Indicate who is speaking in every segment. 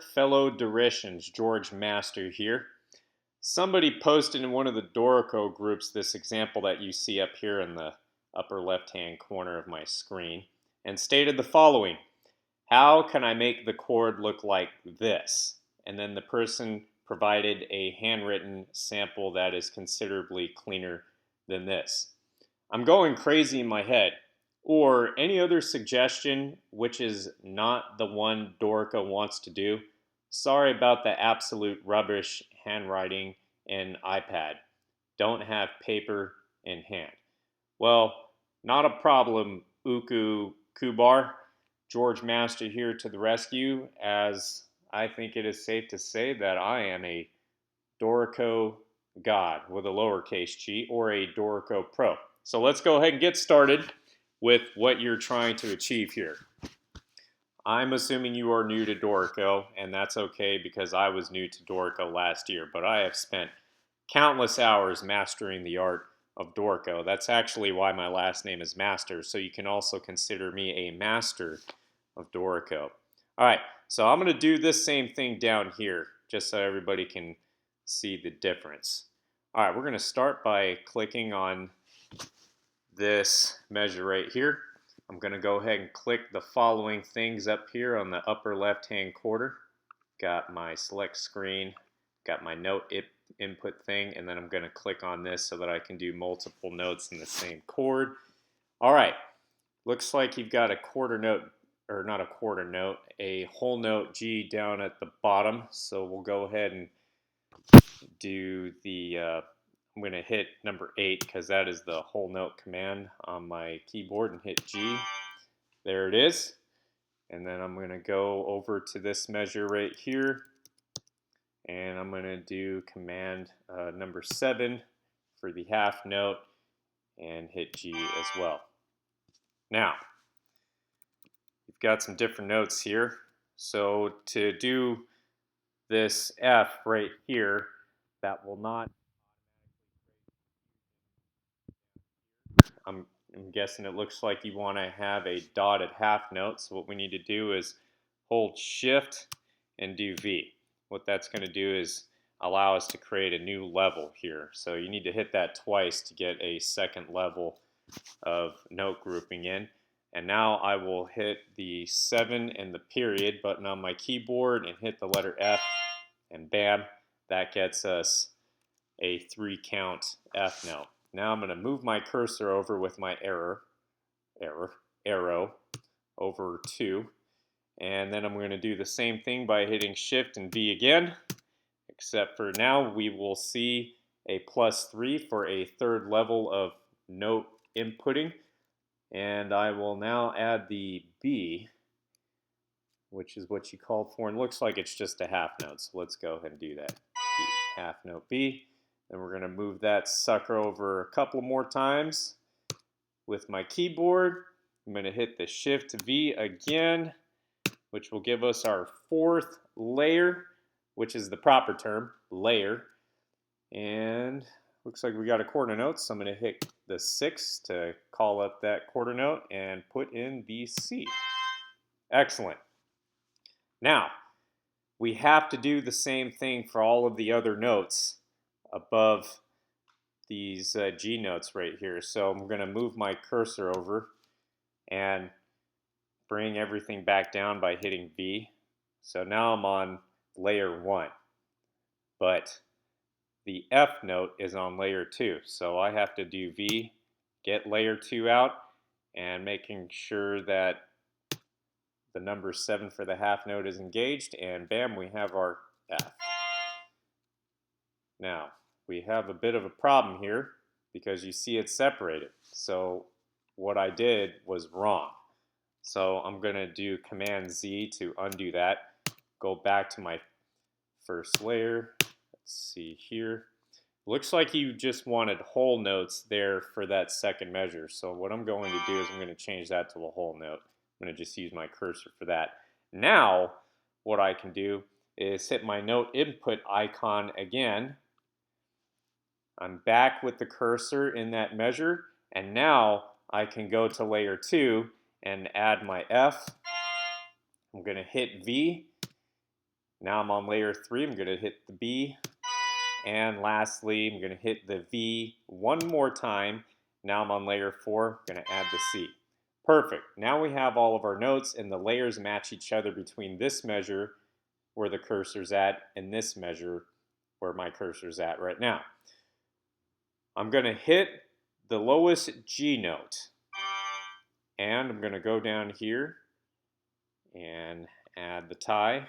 Speaker 1: Fellow Doricians, George Master here. Somebody posted in one of the Dorico groups this example that you see up here in the upper left-hand corner of my screen and stated the following: how can I make the chord look like this? And then the person provided a handwritten sample that is considerably cleaner than this. I'm going crazy in my head. Or any other suggestion which is not the one Dorico wants to do. Sorry about the absolute rubbish handwriting and iPad. Don't have paper in hand. Well, not a problem, Uku Kubar. George Master here to the rescue, as I think it is safe to say that I am a Dorico god with a lowercase g, or a Dorico pro. So let's go ahead and get started with what you're trying to achieve here. I'm assuming you are new to Dorico, and that's okay because I was new to Dorico last year, but I have spent countless hours mastering the art of Dorico. That's actually why my last name is Master, so you can also consider me a master of Dorico. All right, so I'm going to do this same thing down here, just so everybody can see the difference. All right, we're going to start by clicking on this measure right here. I'm going to go ahead and click the following things up here on the upper left-hand corner. Got my select screen, got my note input thing, and then I'm going to click on this so that I can do multiple notes in the same chord. All right, looks like you've got a quarter note, or not a quarter note, a whole note G down at the bottom. So we'll go ahead and do the, I'm going to hit number 8 because that is the whole note command on my keyboard, and hit G. There it is. And then I'm going to go over to this measure right here, and I'm going to do command number 7 for the half note and hit G as well. Now, you've got some different notes here. So to do this F right here, that will not, I'm guessing it looks like you want to have a dotted half note. So what we need to do is hold Shift and do V. What that's going to do is allow us to create a new level here. So you need to hit that twice to get a second level of note grouping in. And now I will hit the 7 and the period button on my keyboard and hit the letter F, and bam, that gets us a 3-count F note. Now I'm going to move my cursor over with my arrow over 2, and then I'm going to do the same thing by hitting Shift and V again, except for now we will see a +3 for a third level of note inputting. And I will now add the B, which is what you called for, and looks like it's just a half note. So let's go ahead and do that. B, half note B. Then we're going to move that sucker over a couple more times with my keyboard. I'm going to hit the Shift V again, which will give us our 4th layer, which is the proper term, layer. And looks like we got a quarter note, so I'm going to hit the 6 to call up that quarter note and put in the C. Excellent. Now, we have to do the same thing for all of the other notes above these G notes right here. So I'm going to move my cursor over and bring everything back down by hitting V. So now I'm on layer 1, but the F note is on layer 2. So I have to do V, get layer 2 out, and making sure that the number 7 for the half note is engaged, and bam, we have our F. Now, we have a bit of a problem here because you see it's separated. So what I did was wrong. So I'm going to do Command Z to undo that. Go back to my first layer. Let's see here. Looks like you just wanted whole notes there for that second measure. So what I'm going to do is I'm going to change that to a whole note. I'm going to just use my cursor for that. Now, what I can do is hit my note input icon again. I'm back with the cursor in that measure, and now I can go to layer 2 and add my F. I'm going to hit V, Now I'm on layer 3. I'm going to hit the B. And lastly, I'm going to hit the V one more time. Now I'm on layer 4. I'm going to add the C. Perfect. Now we have all of our notes, and the layers match each other between this measure where the cursor's at and this measure where my cursor's at right now. I'm going to hit the lowest G note. And I'm going to go down here and add the tie.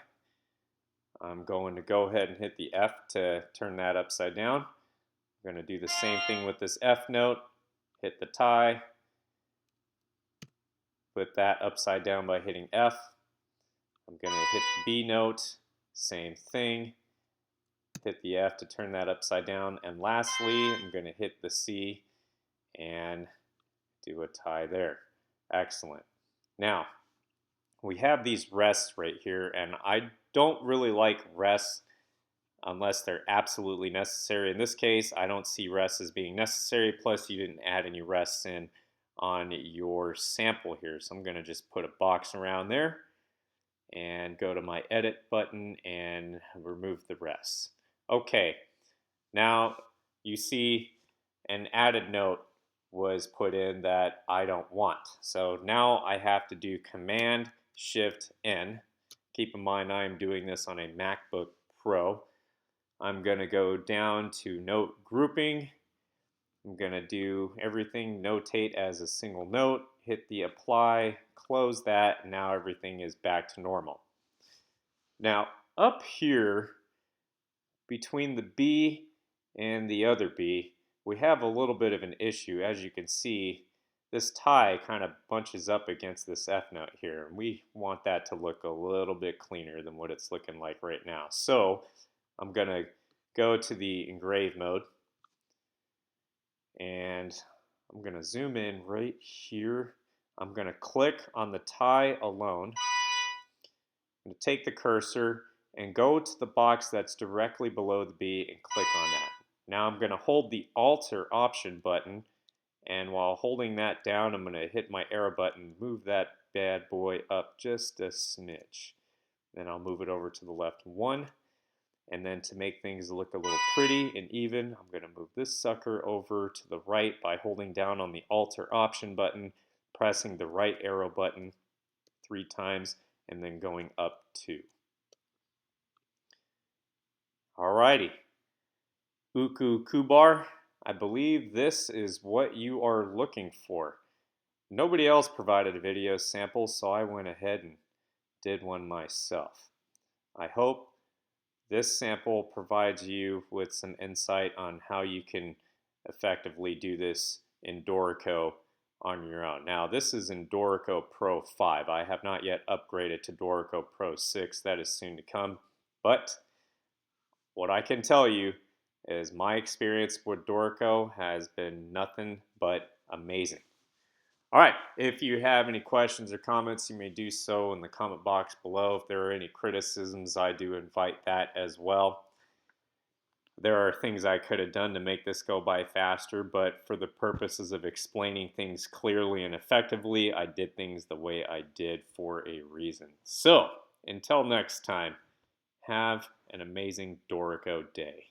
Speaker 1: I'm going to go ahead and hit the F to turn that upside down. I'm going to do the same thing with this F note. Hit the tie. Put that upside down by hitting F. I'm going to hit the B note. Same thing. Hit the F to turn that upside down. And lastly, I'm going to hit the C and do a tie there. Excellent. Now, we have these rests right here, and I don't really like rests unless they're absolutely necessary. In this case, I don't see rests as being necessary, plus you didn't add any rests in on your sample here. So I'm going to just put a box around there and go to my edit button and remove the rests. Okay, now you see an added note was put in that I don't want. So now I have to do Command Shift N. Keep in mind I'm doing this on a MacBook Pro. I'm going to go down to note grouping. I'm going to do everything notate as a single note, hit the apply, close that, and now everything is back to normal. Now up here between the B and the other B, we have a little bit of an issue. As you can see, this tie kind of bunches up against this F note here, and we want that to look a little bit cleaner than what it's looking like right now. So I'm going to go to the engrave mode, and I'm going to zoom in right here. I'm going to click on the tie alone. I'm going to take the cursor and go to the box that's directly below the B and click on that. Now I'm going to hold the Alt or Option button, and while holding that down, I'm going to hit my arrow button, move that bad boy up just a smidge. Then I'll move it over to the left one. And then to make things look a little pretty and even, I'm going to move this sucker over to the right by holding down on the Alt or Option button, pressing the right arrow button 3 times, and then going up 2. Alrighty. Uku Kubar, I believe this is what you are looking for. Nobody else provided a video sample, so I went ahead and did one myself. I hope this sample provides you with some insight on how you can effectively do this in Dorico on your own. Now, this is in Dorico Pro 5. I have not yet upgraded to Dorico Pro 6. That is soon to come. But what I can tell you is my experience with Dorico has been nothing but amazing. All right, if you have any questions or comments, you may do so in the comment box below. If there are any criticisms, I do invite that as well. There are things I could have done to make this go by faster, but for the purposes of explaining things clearly and effectively, I did things the way I did for a reason. So, until next time, have an amazing Dorico day.